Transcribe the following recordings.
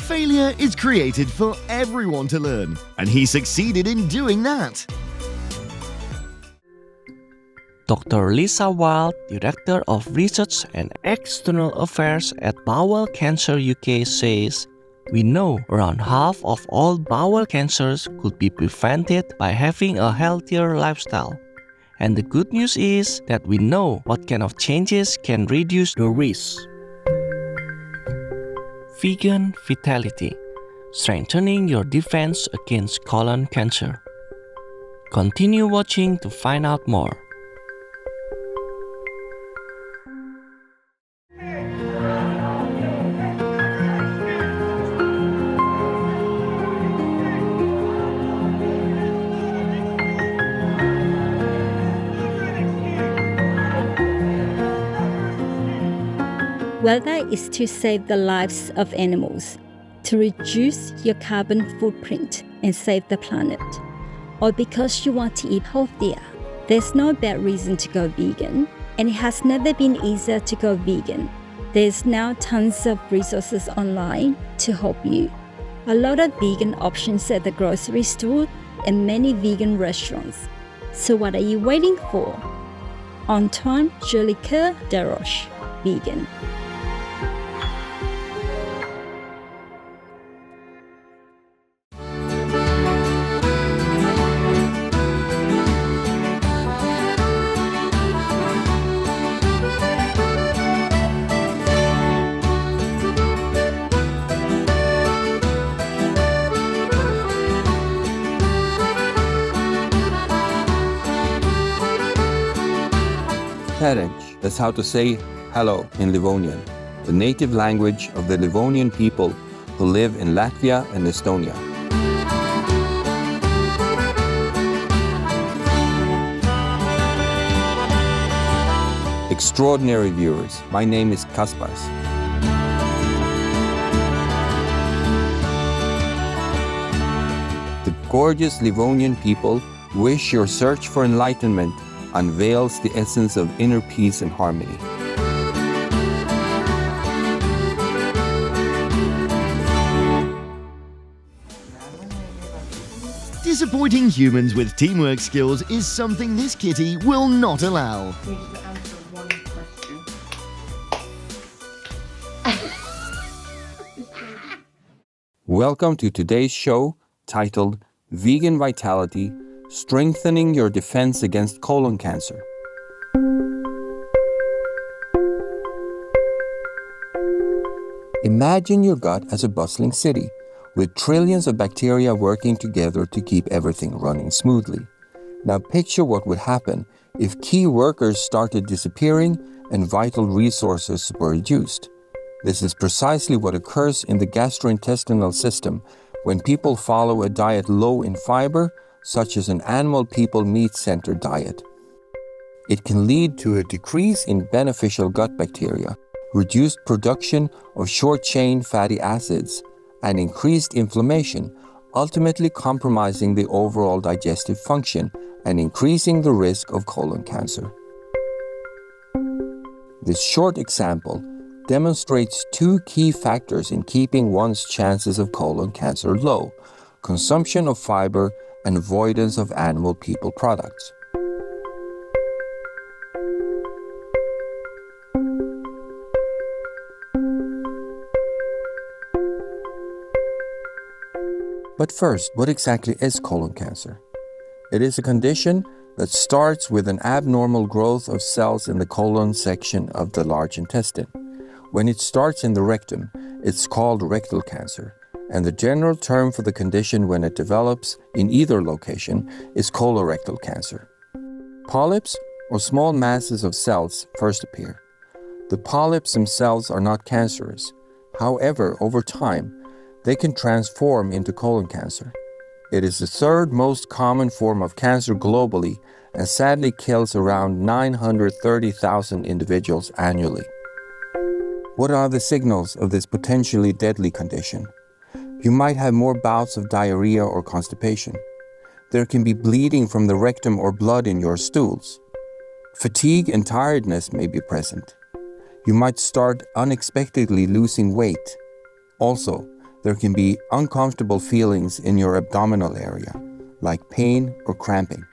Failure is created for everyone to learn, and he succeeded in doing that. Dr. Lisa Wild, Director of Research and External Affairs at Bowel Cancer UK says, we know around half of all bowel cancers could be prevented by having a healthier lifestyle. And the good news is that we know what kind of changes can reduce the risk. Vegan Vitality, strengthening your defense against colon cancer. Continue watching to find out more. Whether it's to save the lives of animals, to reduce your carbon footprint and save the planet, or because you want to eat healthier, there's no bad reason to go vegan, and it has never been easier to go vegan. There's now tons of resources online to help you. A lot of vegan options at the grocery store and many vegan restaurants. So what are you waiting for? Antoine Jolicoeur Desroches, vegan. Terenc, that's how to say hello in Livonian, the native language of the Livonian people who live in Latvia and Estonia. Extraordinary viewers, my name is Kaspars. The gorgeous Livonian people wish your search for enlightenment unveils the essence of inner peace and harmony. Disappointing humans with teamwork skills is something this kitty will not allow. You need to answer one question. Welcome to today's show titled Vegan Vitality, Strengthening Your Defense Against Colon Cancer. Imagine your gut as a bustling city with trillions of bacteria working together to keep everything running smoothly. Now picture what would happen if key workers started disappearing and vital resources were reduced. This is precisely what occurs in the gastrointestinal system when people follow a diet low in fiber, such as an animal people meat-centered diet. It can lead to a decrease in beneficial gut bacteria, reduced production of short-chain fatty acids, and increased inflammation, ultimately compromising the overall digestive function and increasing the risk of colon cancer. This short example demonstrates two key factors in keeping one's chances of colon cancer low: consumption of fiber and avoidance of animal people products. But first, what exactly is colon cancer? It is a condition that starts with an abnormal growth of cells in the colon section of the large intestine. When it starts in the rectum, it's called rectal cancer, and the general term for the condition when it develops in either location is colorectal cancer. Polyps, or small masses of cells, first appear. The polyps themselves are not cancerous. However, over time, they can transform into colon cancer. It is the third most common form of cancer globally and sadly kills around 930,000 individuals annually. What are the signals of this potentially deadly condition? You might have more bouts of diarrhea or constipation. There can be bleeding from the rectum or blood in your stools. Fatigue and tiredness may be present. You might start unexpectedly losing weight. Also, there can be uncomfortable feelings in your abdominal area, like pain or cramping.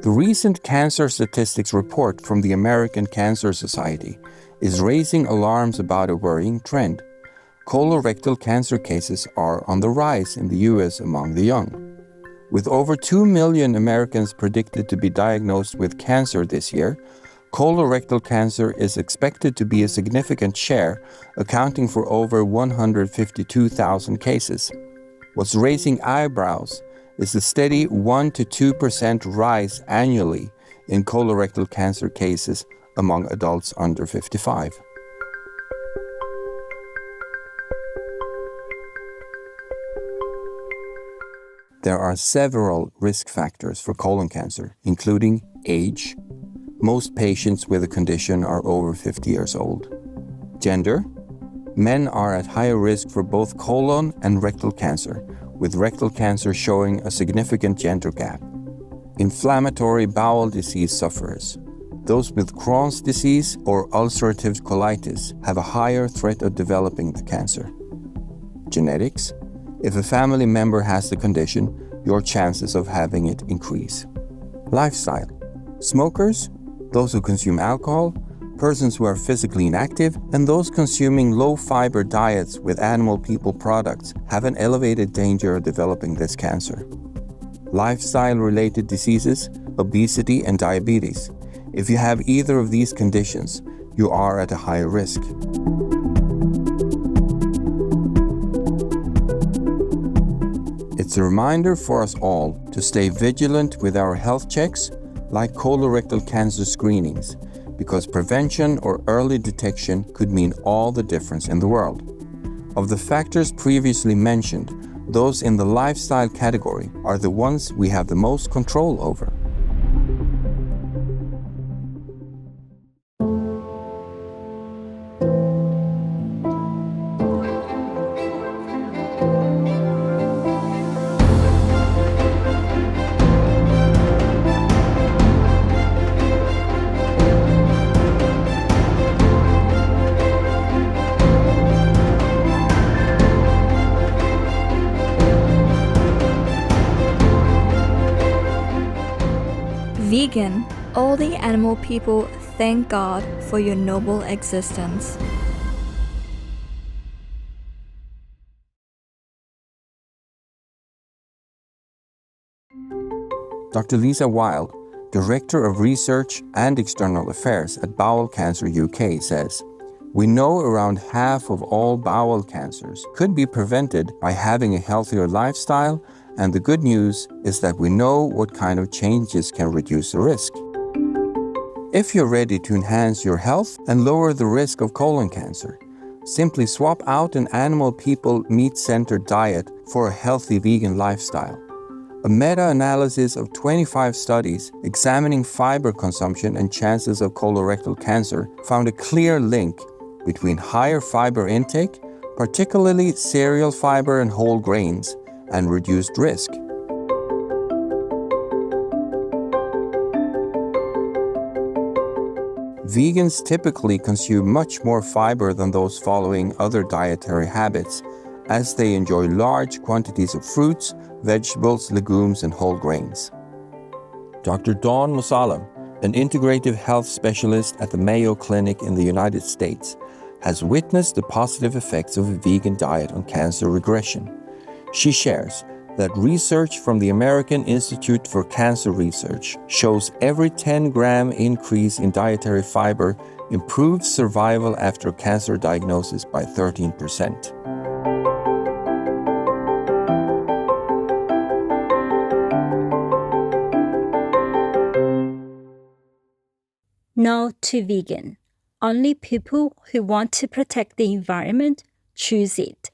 The recent cancer statistics report from the American Cancer Society is raising alarms about a worrying trend. Colorectal cancer cases are on the rise in the US among the young. With over 2 million Americans predicted to be diagnosed with cancer this year, colorectal cancer is expected to be a significant share, accounting for over 152,000 cases. What's raising eyebrows is the steady 1 to 2% rise annually in colorectal cancer cases among adults under 55. There are several risk factors for colon cancer, including age. Most patients with the condition are over 50 years old. Gender. Men are at higher risk for both colon and rectal cancer, with rectal cancer showing a significant gender gap. Inflammatory bowel disease sufferers. Those with Crohn's disease or ulcerative colitis have a higher threat of developing the cancer. Genetics. If a family member has the condition, your chances of having it increase. Lifestyle. Smokers, those who consume alcohol, persons who are physically inactive, and those consuming low-fiber diets with animal people products have an elevated danger of developing this cancer. Lifestyle-related diseases, obesity, and diabetes. If you have either of these conditions, you are at a higher risk. It's a reminder for us all to stay vigilant with our health checks, like colorectal cancer screenings, because prevention or early detection could mean all the difference in the world. Of the factors previously mentioned, those in the lifestyle category are the ones we have the most control over. Vegan, all the animal people thank God for your noble existence. Dr. Lisa Wild, Director of Research and External Affairs at Bowel Cancer UK, says, "We know around half of all bowel cancers could be prevented by having a healthier lifestyle, and the good news is that we know what kind of changes can reduce the risk." If you're ready to enhance your health and lower the risk of colon cancer, simply swap out an animal people meat-centered diet for a healthy vegan lifestyle. A meta-analysis of 25 studies examining fiber consumption and chances of colorectal cancer found a clear link between higher fiber intake, particularly cereal fiber and whole grains, and reduced risk. Vegans typically consume much more fiber than those following other dietary habits, as they enjoy large quantities of fruits, vegetables, legumes, and whole grains. Dr. Dawn Musalam, an integrative health specialist at the Mayo Clinic in the United States, has witnessed the positive effects of a vegan diet on cancer regression. She shares that research from the American Institute for Cancer Research shows every 10-gram increase in dietary fiber improves survival after cancer diagnosis by 13%. No to vegan. Only people who want to protect the environment choose it.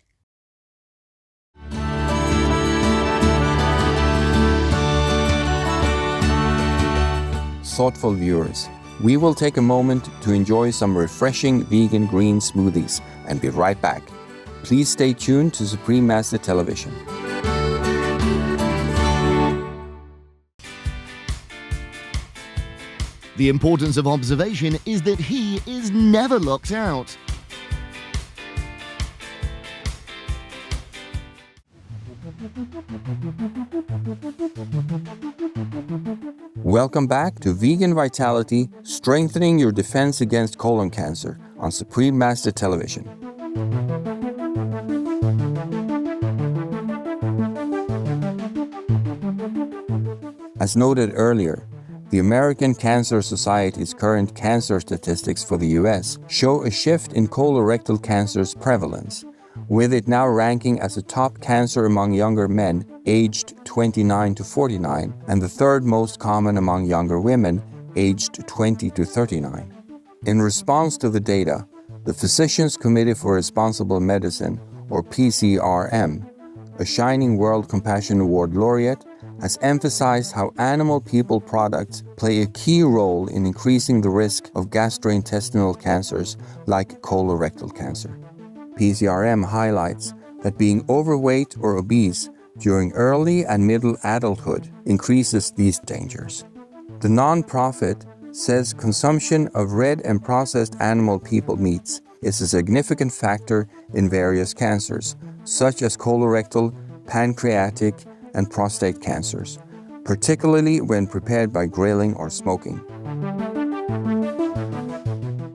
Thoughtful viewers, we will take a moment to enjoy some refreshing vegan green smoothies and be right back. Please stay tuned to Supreme Master Television. The importance of observation is that he is never locked out. Welcome back to Vegan Vitality, Strengthening Your Defense Against Colon Cancer on Supreme Master Television. As noted earlier, the American Cancer Society's current cancer statistics for the US show a shift in colorectal cancer's prevalence, with it now ranking as a top cancer among younger men aged 29 to 49 and the third most common among younger women aged 20 to 39. In response to the data, the Physicians Committee for Responsible Medicine, or PCRM, a Shining World Compassion Award laureate, has emphasized how animal people products play a key role in increasing the risk of gastrointestinal cancers like colorectal cancer. PCRM highlights that being overweight or obese during early and middle adulthood increases these dangers. The nonprofit says consumption of red and processed animal people meats is a significant factor in various cancers, such as colorectal, pancreatic, and prostate cancers, particularly when prepared by grilling or smoking.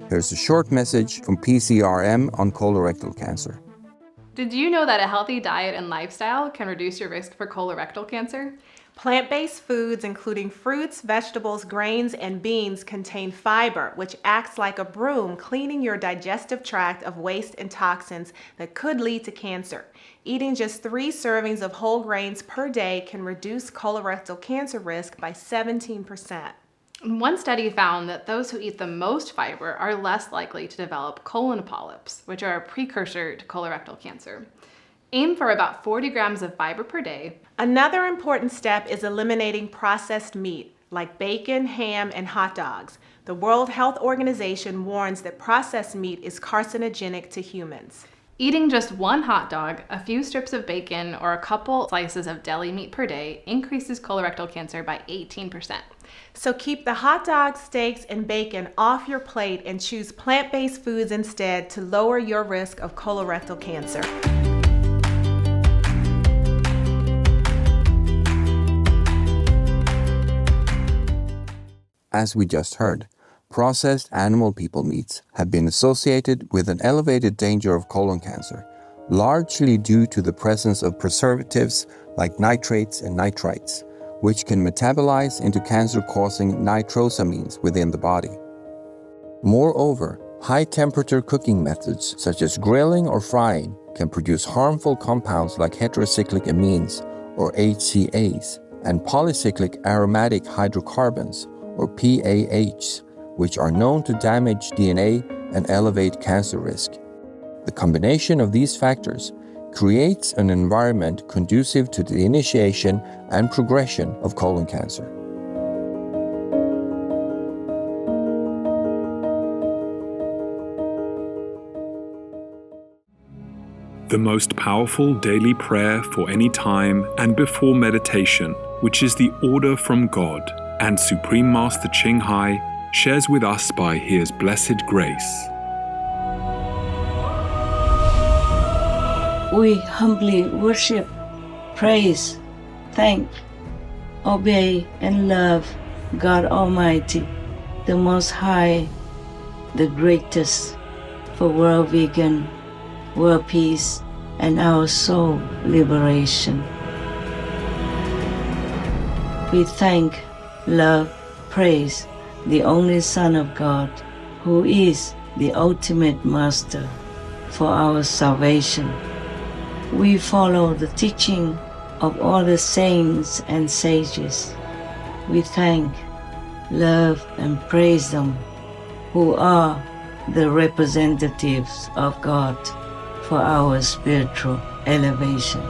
Here's a short message from PCRM on colorectal cancer. Did you know that a healthy diet and lifestyle can reduce your risk for colorectal cancer? Plant-based foods, including fruits, vegetables, grains, and beans, contain fiber, which acts like a broom, cleaning your digestive tract of waste and toxins that could lead to cancer. Eating just 3 servings of whole grains per day can reduce colorectal cancer risk by 17%. One study found that those who eat the most fiber are less likely to develop colon polyps, which are a precursor to colorectal cancer. Aim for about 40 grams of fiber per day. Another important step is eliminating processed meat, like bacon, ham, and hot dogs. The World Health Organization warns that processed meat is carcinogenic to humans. Eating just 1 hot dog, a few strips of bacon, or a couple slices of deli meat per day increases colorectal cancer by 18%. So keep the hot dogs, steaks, and bacon off your plate and choose plant-based foods instead to lower your risk of colorectal cancer. As we just heard, processed animal people meats have been associated with an elevated danger of colon cancer, largely due to the presence of preservatives like nitrates and nitrites, which can metabolize into cancer-causing nitrosamines within the body. Moreover, high-temperature cooking methods such as grilling or frying can produce harmful compounds like heterocyclic amines, or HCAs, and polycyclic aromatic hydrocarbons, or PAHs, which are known to damage DNA and elevate cancer risk. The combination of these factors creates an environment conducive to the initiation and progression of colon cancer. The most powerful daily prayer for any time and before meditation, which is the order from God, and Supreme Master Ching Hai shares with us by His blessed grace. We humbly worship, praise, thank, obey, and love God Almighty, the Most High, the greatest, for world vegan, world peace, and our soul liberation. We thank, love, praise the only Son of God, who is the ultimate Master for our salvation. We follow the teaching of all the saints and sages. We thank, love, and praise them, who are the representatives of God for our spiritual elevation.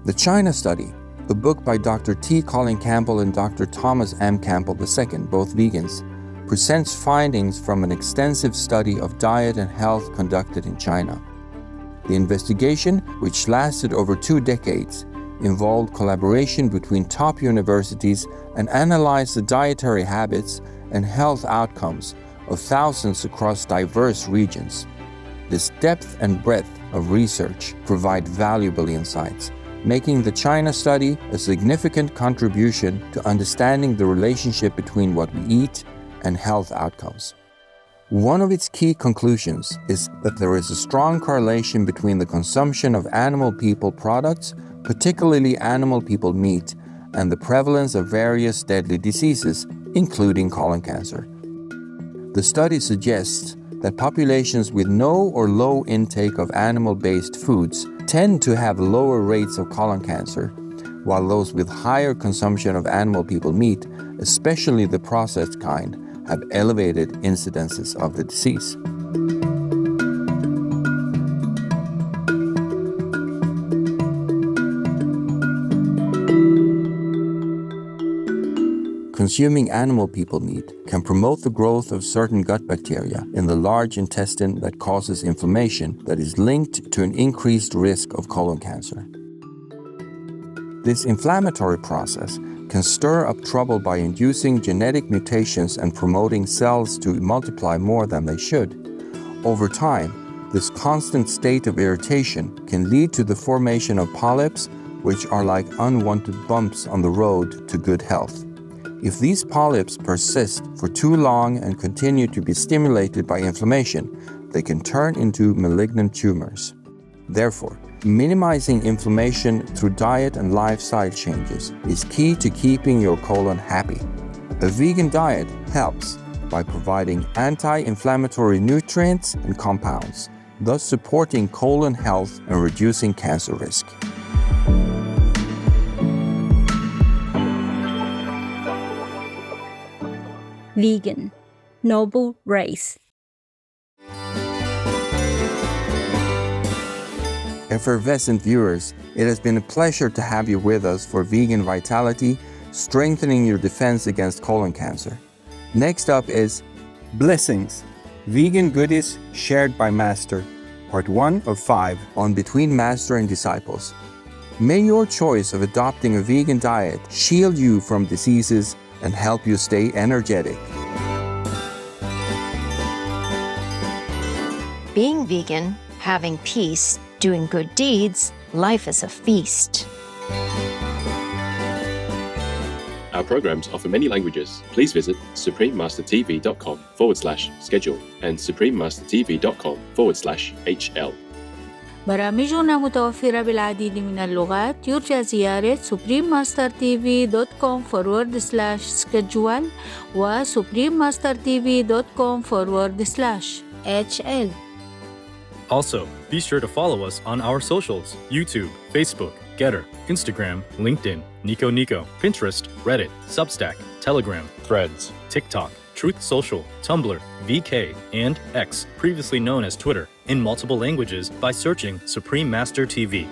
The China study A book by Dr. T. Colin Campbell and Dr. Thomas M. Campbell II, both vegans, presents findings from an extensive study of diet and health conducted in China. The investigation, which lasted over 2 decades, involved collaboration between top universities and analyzed the dietary habits and health outcomes of thousands across diverse regions. This depth and breadth of research provide valuable insights, making the China study a significant contribution to understanding the relationship between what we eat and health outcomes. One of its key conclusions is that there is a strong correlation between the consumption of animal people products, particularly animal people meat, and the prevalence of various deadly diseases, including colon cancer. The study suggests that populations with no or low intake of animal-based foods tend to have lower rates of colon cancer, while those with higher consumption of animal people meat, especially the processed kind, have elevated incidences of the disease. Consuming animal people meat can promote the growth of certain gut bacteria in the large intestine that causes inflammation that is linked to an increased risk of colon cancer. This inflammatory process can stir up trouble by inducing genetic mutations and promoting cells to multiply more than they should. Over time, this constant state of irritation can lead to the formation of polyps, which are like unwanted bumps on the road to good health. If these polyps persist for too long and continue to be stimulated by inflammation, they can turn into malignant tumors. Therefore, minimizing inflammation through diet and lifestyle changes is key to keeping your colon happy. A vegan diet helps by providing anti-inflammatory nutrients and compounds, thus supporting colon health and reducing cancer risk. Vegan, noble race. Effervescent viewers, it has been a pleasure to have you with us for Vegan Vitality, strengthening your defense against colon cancer. Next up is Blessings, Vegan Goodies Shared by Master, Part 1 of 5 on Between Master and Disciples. May your choice of adopting a vegan diet shield you from diseases and help you stay energetic. Being vegan, having peace, doing good deeds, life is a feast. Our programs offer many languages. Please visit suprememastertv.com/schedule and suprememastertv.com/HL. برامجنا متوفرة بالعديد من اللغات. يرجى زيارة suprememastertv.com/schedule و suprememastertv.com/HL. Also, be sure to follow us on our socials: YouTube, Facebook, Getter, Instagram, LinkedIn, Nico, Pinterest, Reddit, Substack, Telegram, Threads, TikTok, Truth Social, Tumblr, VK, and X, previously known as Twitter, in multiple languages by searching Supreme Master TV.